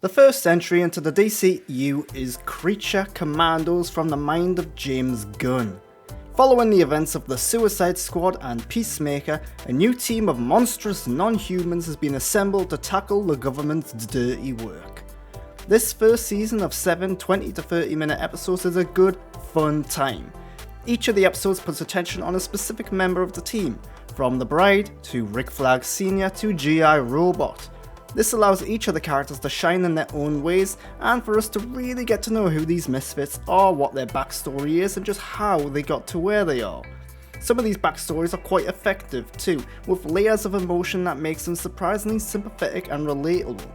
The first entry into the DCU is Creature Commandos from the mind of James Gunn. Following the events of the Suicide Squad and Peacemaker, a new team of monstrous non-humans has been assembled to tackle the government's dirty work. This first season of 7 20 to 30 minute episodes is a good, fun time. Each of the episodes puts attention on a specific member of the team, from the Bride to Rick Flag Sr. to G.I. Robot. This allows each of the characters to shine in their own ways and for us to really get to know who these misfits are, what their backstory is, and just how they got to where they are. Some of these backstories are quite effective too, with layers of emotion that makes them surprisingly sympathetic and relatable.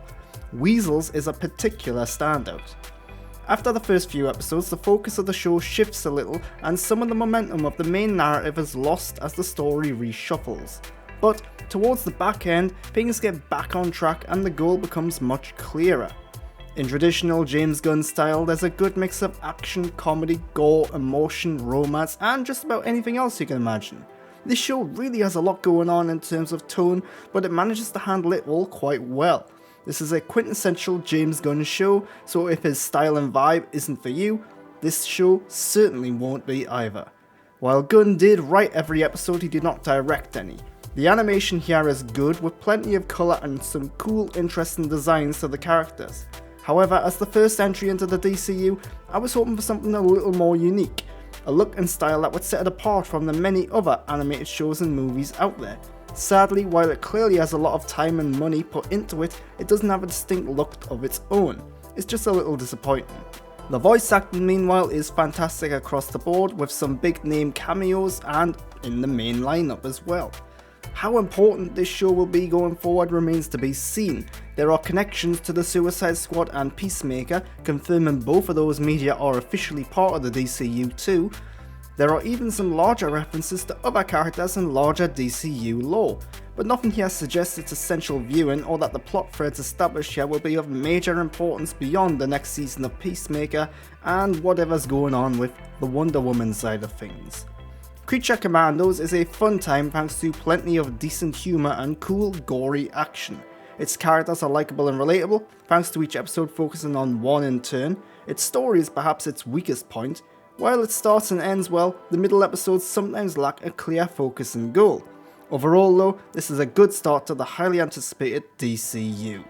Weasel's is a particular standout. After the first few episodes, the focus of the show shifts a little and some of the momentum of the main narrative is lost as the story reshuffles. But towards the back end, things get back on track and the goal becomes much clearer. In traditional James Gunn style, there's a good mix of action, comedy, gore, emotion, romance, and just about anything else you can imagine. This show really has a lot going on in terms of tone, but it manages to handle it all quite well. This is a quintessential James Gunn show, so if his style and vibe isn't for you, this show certainly won't be either. While Gunn did write every episode, he did not direct any. The animation here is good, with plenty of colour and some cool, interesting designs to the characters. However, as the first entry into the DCU, I was hoping for something a little more unique, a look and style that would set it apart from the many other animated shows and movies out there. Sadly, while it clearly has a lot of time and money put into it, it doesn't have a distinct look of its own. It's just a little disappointing. The voice acting meanwhile is fantastic across the board, with some big name cameos and in the main lineup as well. How important this show will be going forward remains to be seen. There are connections to the Suicide Squad and Peacemaker, confirming both of those media are officially part of the DCU too. There are even some larger references to other characters and larger DCU lore, but nothing here suggests it's essential viewing or that the plot threads established here will be of major importance beyond the next season of Peacemaker and whatever's going on with the Wonder Woman side of things. Creature Commandos is a fun time thanks to plenty of decent humour and cool, gory action. Its characters are likeable and relatable, thanks to each episode focusing on one in turn. Its story is perhaps its weakest point. While it starts and ends well, the middle episodes sometimes lack a clear focus and goal. Overall though, this is a good start to the highly anticipated DCU.